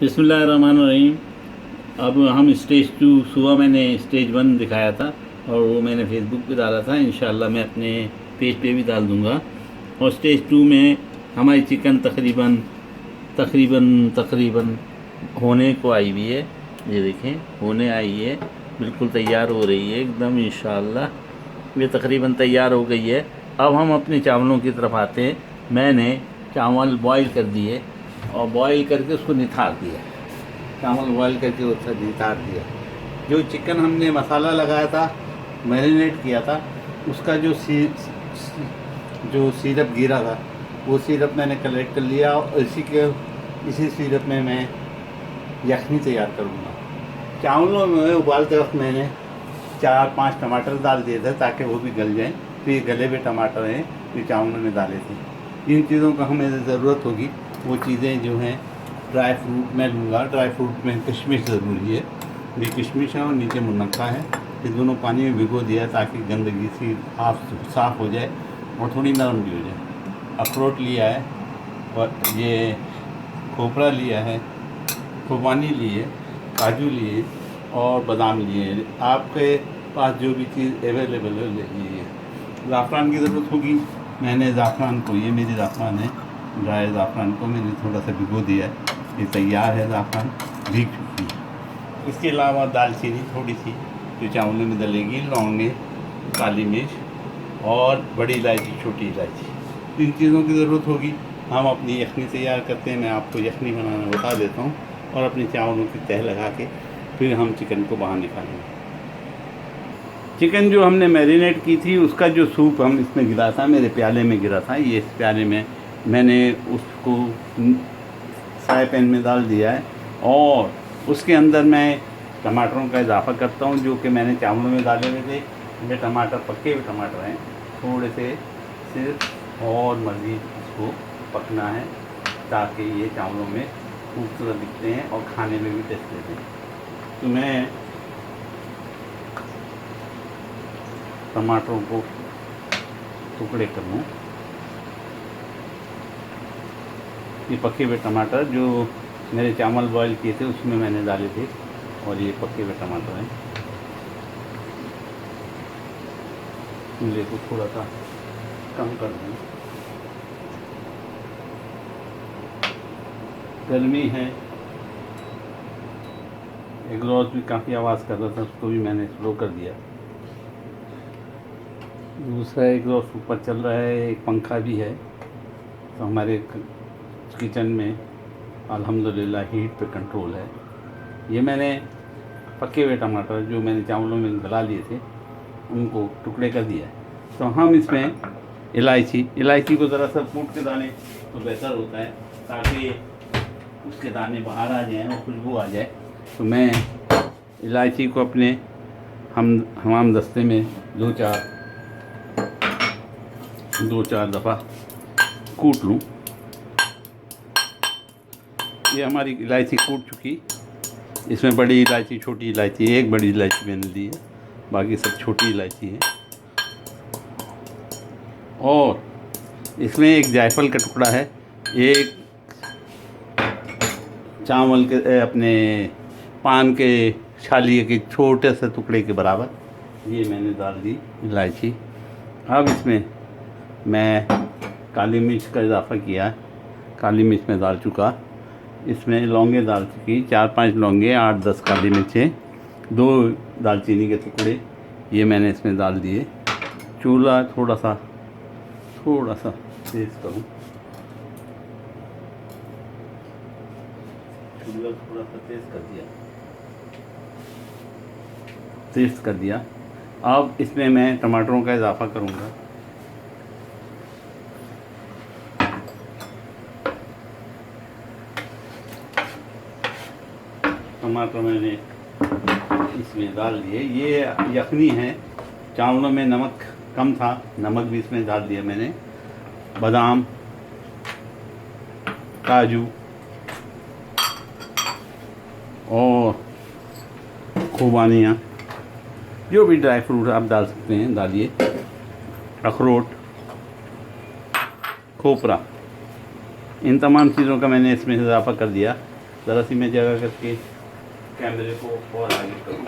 बिस्मिल्लाहिर्रहमानिर्रहीम। अब हम स्टेज 2, सुबह मैंने स्टेज 1 दिखाया था और वो मैंने फेसबुक पे डाला था। इंशाल्लाह मैं अपने पेज पे भी डाल दूँगा। और स्टेज 2 में हमारी चिकन तकरीबन तकरीबन तकरीबन होने को आई हुई है। ये देखें, होने आई है, बिल्कुल तैयार हो रही है एकदम। इंशाल्लाह ये तकरीबन तैयार हो गई है। अब हम अपने चावलों की तरफ आते हैं। मैंने चावल बॉईल कर दिए और बॉईल करके उसको निथार दिया। चावल बॉईल करके उसको निथार दिया। जो चिकन हमने मसाला लगाया था, मैरिनेट किया था, उसका जो सीरप गिरा था, वो सीरप मैंने कलेक्ट कर लिया और इसी सीरप में मैं यखनी तैयार करूँगा। चावलों में उबालते वक्त मैंने 4-5 टमाटर डाल दिए थे ताकि वो भी गल जाएं। तो ये गले हुए टमाटर हैं, ये चावलों में डाले थे। इन चीज़ों का हमें ज़रूरत होगी। वो चीज़ें जो हैं, ड्राई फ्रूट मैं लूँगा। ड्राई फ्रूट में किशमिश ज़रूरी है। ये किशमिश है और नीचे मुनक्का है। ये दोनों पानी में भिगो दिया ताकि गंदगी सी साफ़ हो जाए और थोड़ी नरम भी हो जाए। अखरोट लिया है और ये खोपरा लिया है, खुबानी लिए, काजू लिए और बादाम लिए। आपके पास जो भी चीज़ अवेलेबल है ले लीजिए। ज़ाफ़रान की ज़रूरत होगी। मैंने ज़ाफ़रान को, ये मेरी ज़ाफ़रान है, ड्राई ज़ाफ़रान को मैंने थोड़ा सा भिगो दिया है। ये तैयार है, ज़ाफ़रान भीग चुकी है। इसके अलावा दालचीनी थोड़ी सी जो चावलों में डलेगी, लौंगे, काली मिर्च और बड़ी इलायची, छोटी इलायची। इन चीज़ों की ज़रूरत होगी। हम अपनी यखनी तैयार करते हैं। मैं आपको यखनी बनाना बता देता हूँ और अपने चावलों की तह लगा के फिर हम चिकन को बाहर निकालेंगे। चिकन जो हमने मैरिनेट की थी, उसका जो सूप हम इसमें गिरा था, मेरे प्याले में गिरा था। ये इस प्याले में मैंने उसको फ्राई पैन में डाल दिया है और उसके अंदर मैं टमाटरों का इजाफ़ा करता हूँ जो कि मैंने चावलों में डाले हुए थे। ये टमाटर पके हुए टमाटर हैं, थोड़े से सिर्फ और मज़ीद इसको पकना है ताकि ये चावलों में खूबसूरत दिखते हैं और खाने में भी टेस्ट देते हैं। तो मैं टमाटरों को टुकड़े कर लूँ। ये पके हुए टमाटर जो मेरे चावल बॉईल किए थे उसमें मैंने डाले थे और ये पके हुए टमाटर हैं। चूल्हे को थोड़ा सा कम कर दूँ, गर्मी है। एग्जॉस्ट भी काफ़ी आवाज़ कर रहा था, उसको भी मैंने स्लो कर दिया। दूसरा एग्जॉस्ट ऊपर चल रहा है, एक पंखा भी है। तो हमारे किचन में अल्हम्दुलिल्लाह हीट पे कंट्रोल है। ये मैंने पके हुए टमाटर जो मैंने चावलों में गला लिए थे उनको टुकड़े कर दिया है। तो हम इसमें इलायची को ज़रा सा कूट के डालें तो बेहतर होता है ताकि उसके दाने बाहर आ जाएं और खुशबू आ जाए। तो मैं इलायची को अपने हमाम दस्ते में दो चार दफ़ा कूट लूँ। ये हमारी इलायची कूट चुकी। इसमें बड़ी इलायची, छोटी इलायची, एक बड़ी इलायची मैंने ली है, बाकी सब छोटी इलायची है। और इसमें एक जायफल का टुकड़ा है, एक चावल के अपने पान के छालिए के छोटे से टुकड़े के बराबर ये मैंने डाल दी इलायची। अब इसमें मैं काली मिर्च का इजाफ़ा किया। काली मिर्च में डाल चुका। इसमें लौंगे डाल चुकी, 4-5 लौंगे, 8-10 काली मिर्चें, 2 दालचीनी के टुकड़े ये मैंने इसमें डाल दिए। चूल्हा थोड़ा सा तेज़ करूँ, चूल्हा थोड़ा सा तेज़ कर दिया। अब इसमें मैं टमाटरों का इजाफ़ा करूँगा। टमाटर मैंने इसमें डाल दिए। ये यखनी है। चावलों में नमक कम था, नमक भी इसमें डाल दिया मैंने। बादाम, काजू और खुबानियाँ, जो भी ड्राई फ्रूट आप डाल सकते हैं डालिए। अखरोट, खोपरा, इन तमाम चीज़ों का मैंने इसमें इजाफ़ा कर दिया। ज़रा सी मैं जगह करके कैमरे को और आगे करूँ।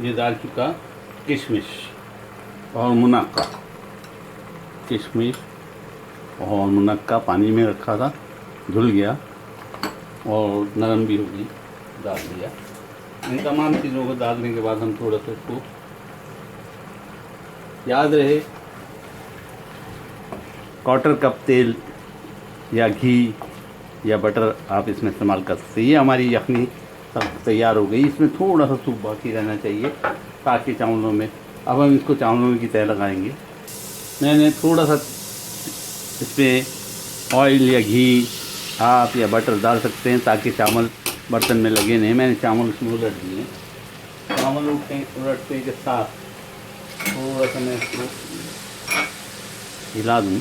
ये डाल चुका किशमिश और मुनक्का। किशमिश और मुनक्का पानी में रखा था, धुल गया और नरम भी हो गई, डाल दिया। इन तमाम चीज़ों को डालने के बाद हम थोड़ा सा इसको, याद रहे 1/4 कप तेल या घी या बटर आप इसमें इस्तेमाल कर सकते हैं। ये हमारी यखनी तैयार हो गई। इसमें थोड़ा सा सूप बाकी रहना चाहिए ताकि चावलों में, अब हम इसको चावलों की तह लगाएंगे। मैंने थोड़ा सा इसमें ऑयल या घी आप या बटर डाल सकते हैं ताकि चावल बर्तन में लगे नहीं। मैंने चावल इसमें उलट दिए। चावल उलटने के साथ थोड़ा सा मैं इसको हिला दूँ।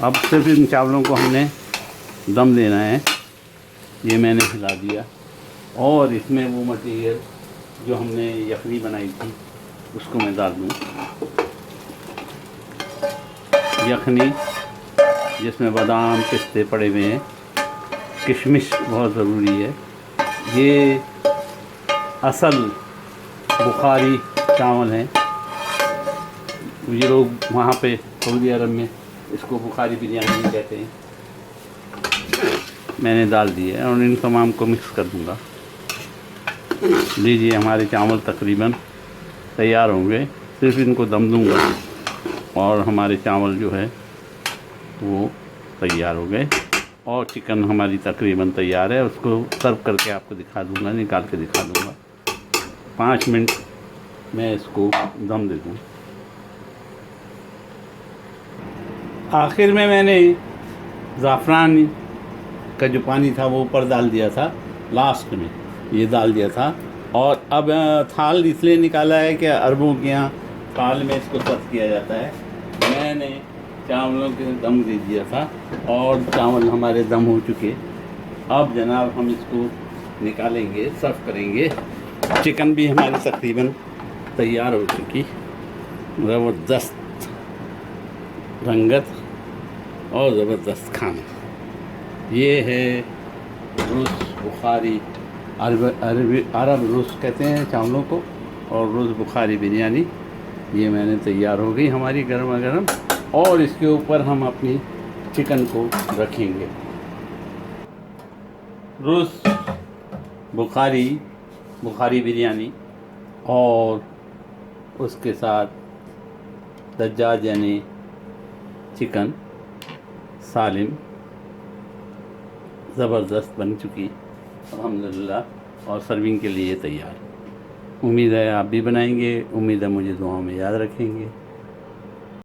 अब सिर्फ इन चावलों को हमने दम देना है। ये मैंने हिला दिया और इसमें वो मटेरियल जो हमने यखनी बनाई थी उसको मैं डाल दूँ। यखनी जिसमें बादाम पिस्ते पड़े हुए हैं, किशमिश बहुत ज़रूरी है। ये असल बुखारी चावल हैं। ये लोग वहाँ पे सऊदी अरब में इसको बुखारी बिरयानी कहते हैं। मैंने डाल दिए और इन तमाम को मिक्स कर दूँगा। लीजिए हमारे चावल तकरीबन तैयार होंगे। सिर्फ इनको दम दूँगा और हमारे चावल जो है वो तैयार हो गए और चिकन हमारी तकरीबन तैयार है। उसको सर्व करके आपको दिखा दूँगा, निकाल के दिखा दूँगा। 5 मिनट मैं इसको दम दे दूँ। आखिर में मैंने ज़ाफ़रान का जो पानी था वो ऊपर डाल दिया था, लास्ट में ये डाल दिया था। और अब थाल इसलिए निकाला है कि अरबों के यहाँ थाल में इसको सर्व किया जाता है। मैंने चावलों के दम दे दिया था और चावल हमारे दम हो चुके। अब जनाब हम इसको निकालेंगे, सर्व करेंगे। चिकन भी हमारी तकरीबन तैयार हो चुकी। ज़बरदस्त रंगत और ज़बरदस्त खाना। ये है रुस बुखारी, अरब रुस कहते हैं चावलों को, और रुस बुखारी बिरयानी। ये मैंने तैयार हो गई हमारी गर्मा गर्म। और इसके ऊपर हम अपनी चिकन को रखेंगे। रुस बुखारी बिरयानी और उसके साथ दज्जाज यानी चिकन सालिम ज़बरदस्त बन चुकी अल्हम्दुलिल्लाह और सर्विंग के लिए तैयार। उम्मीद है आप भी बनाएंगे। उम्मीद है मुझे दुआओं में याद रखेंगे।